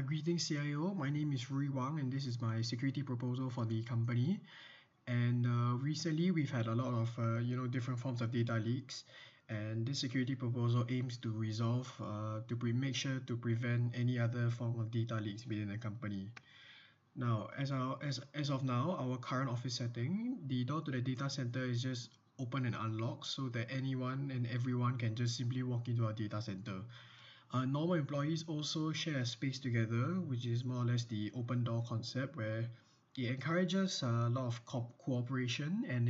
Greetings CIO, my name is Rui Wang and this is my security proposal for the company. And recently we've had a lot of different forms of data leaks, and this security proposal aims to resolve make sure to prevent any other form of data leaks within the company. Now, as of now, our current office setting, the door to the data center is just open and unlocked so that anyone and everyone can just simply walk into our data center. Normal employees also share a space together, which is more or less the open door concept, where it encourages a lot of cooperation and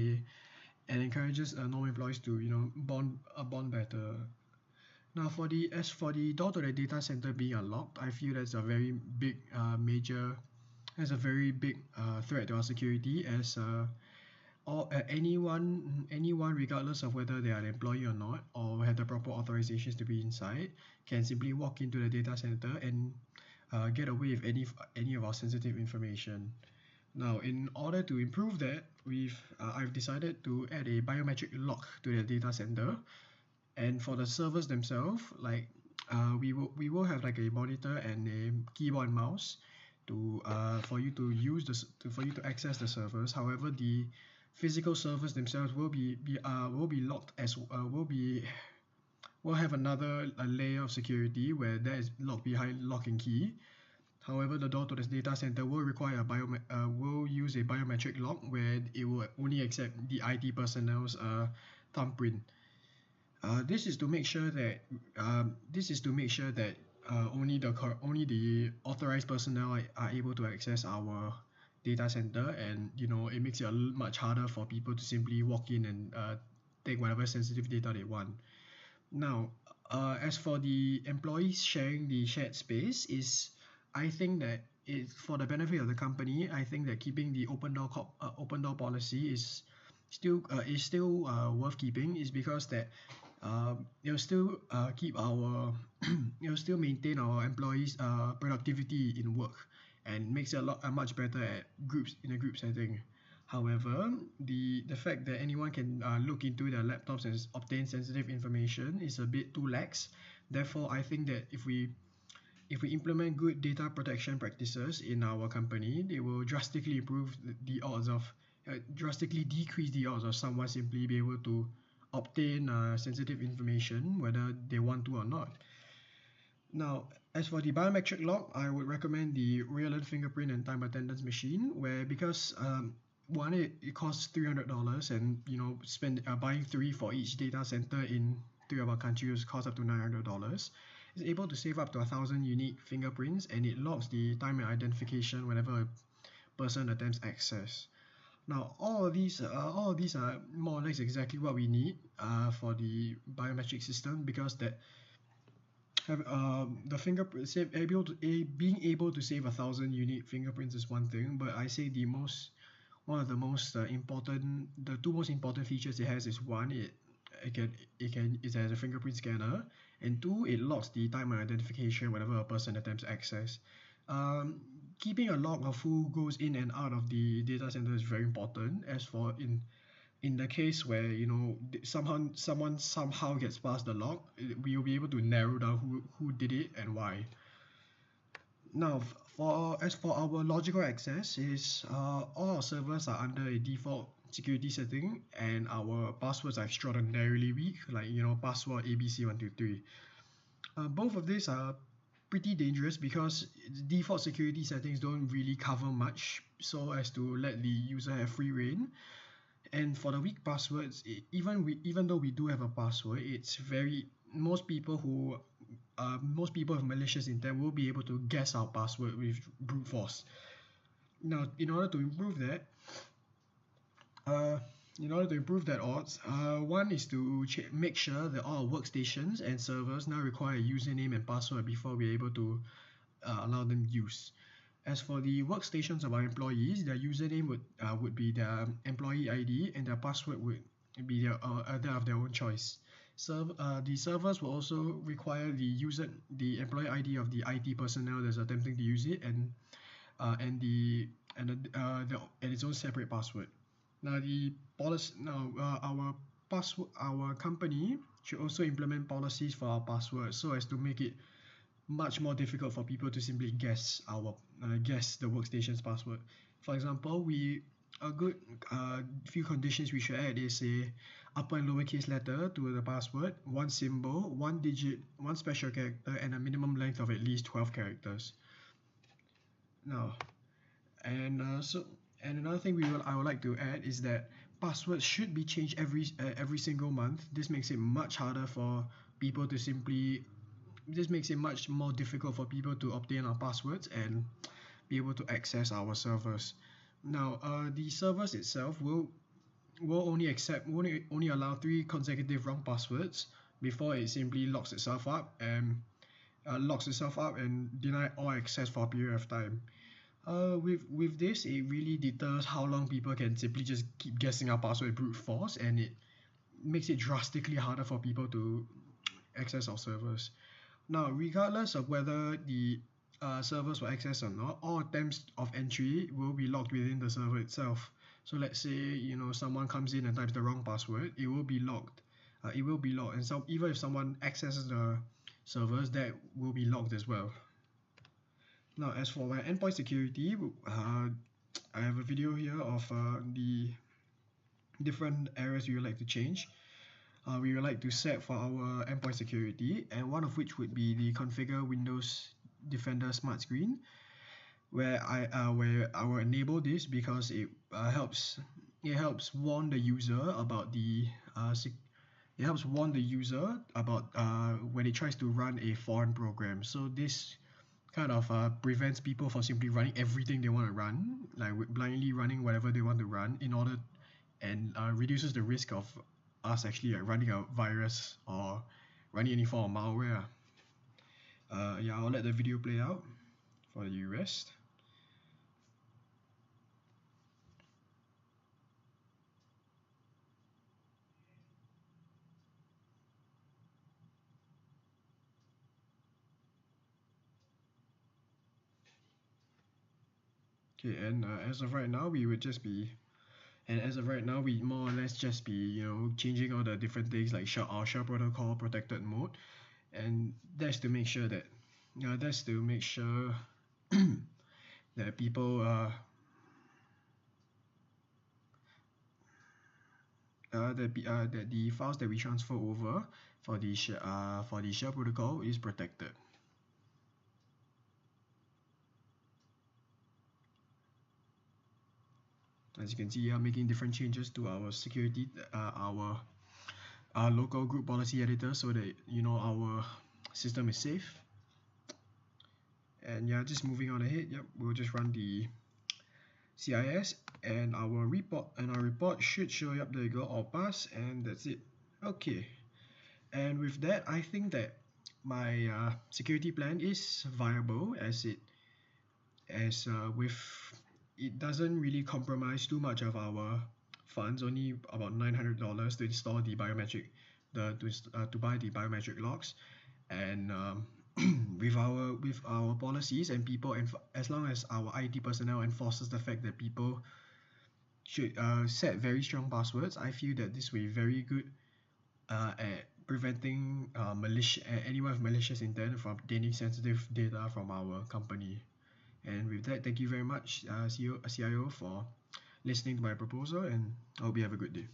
encourages normal employees to bond better. Now, for the door to the data center being unlocked, I feel that's a very big threat to our security, as anyone regardless of whether they are an employee or not, or have the proper authorizations to be inside, can simply walk into the data center and get away with any of our sensitive information. Now, in order to improve that, I've decided to add a biometric lock to the data center. And for the servers themselves, like we will have like a monitor and a keyboard and mouse to for you to use for you to access the servers. However, the physical servers themselves will be locked as will have another layer of security where that is locked behind lock and key. However, the door to the data center will require will use a biometric lock where it will only accept the IT personnel's thumbprint. This is to make sure that only the authorized personnel are able to access our data center, and it makes it much harder for people to simply walk in and take whatever sensitive data they want. Now, as for the employees sharing the shared space, I think that for the benefit of the company. I think that keeping the open door policy is still worth keeping, is because that it'll still keep our it'll still maintain our employees productivity in work, and makes it much better at groups in a group setting. However, the fact that anyone can look into their laptops and obtain sensitive information is a bit too lax. Therefore, I think that if we implement good data protection practices in our company, they will drastically drastically decrease the odds of someone simply be able to obtain sensitive information, whether they want to or not. Now, as for the biometric lock, I would recommend the real fingerprint and time attendance machine, where because one, it costs $300, and buying three for each data center in three of our countries costs up to $900. It's able to save up to 1,000 unique fingerprints, and it logs the time and identification whenever a person attempts access. Now, all of these are more or less exactly what we need for the biometric system, because that have the fingerprint being able to save 1,000 unique fingerprints is one thing, but I say the two most important features it has is, one, it has a fingerprint scanner, and two, it logs the time and identification whenever a person attempts access. Keeping a log of who goes in and out of the data center is very important, as for in the case where someone somehow gets past the log, we will be able to narrow down who did it and why. Now, as for our logical access, is all our servers are under a default security setting, and our passwords are extraordinarily weak, like password ABC123. Both of these are pretty dangerous because default security settings don't really cover much so as to let the user have free reign. And for the weak passwords, even though we do have a password, most people with malicious intent will be able to guess our password with brute force. Now, in order to improve that odds, one is to make sure that all workstations and servers now require a username and password before we're able to allow them use. As for the workstations of our employees, their username would be their employee ID, and their password would be that of their own choice. The servers will also require the employee ID of the IT personnel that's attempting to use it, and its own separate password. Now, our company should also implement policies for our password so as to make it much more difficult for people to simply guess the workstation's password. For example, a good few conditions we should add is a upper and lowercase letter to the password, one symbol, one digit, one special character, and a minimum length of at least 12 characters. Now, and so and another thing I would like to add is that passwords should be changed every single month. This makes it much harder for people to simply this makes it much more difficult for people to obtain our passwords and be able to access our servers. Now, the servers itself will only allow 3 consecutive wrong passwords before it simply locks itself up and deny all access for a period of time. With this, it really deters how long people can simply just keep guessing our password brute force, and it makes it drastically harder for people to access our servers. Now, regardless of whether the servers were accessed or not, all attempts of entry will be locked within the server itself. So let's say someone comes in and types the wrong password, it will be locked. And so even if someone accesses the servers, that will be locked as well. Now, as for my endpoint security, I have a video here of the different areas we would like to change. We would like to set for our endpoint security, and one of which would be the configure Windows Defender Smart Screen, where I will enable this because it helps warn the user about when it tries to run a foreign program. So this kind of prevents people from simply running everything they want to run, like blindly running whatever they want to run and reduces the risk of us actually running a virus or running any form of malware. Yeah, I'll let the video play out for the rest. Okay, and as of right now, we more or less just be changing all the different things like our shell protocol protected mode, and that's to make sure that that people that the files that we transfer over for the shell protocol is protected. As you can see, making different changes to our security, our local group policy editor, so that our system is safe. And yeah, just moving on ahead. Yep, we'll just run the CIS, and our report should show up. There you go, all pass, and that's it. Okay, and with that, I think that my security plan is viable, as it doesn't really compromise too much of our funds. Only about $900 to install the biometric to buy the biometric locks, and with our policies and people, and as long as our IT personnel enforces the fact that people should set very strong passwords, I feel that this will be very good at preventing anyone with malicious intent from obtaining sensitive data from our company. And with that, thank you very much, CIO, for listening to my proposal, and I hope you have a good day.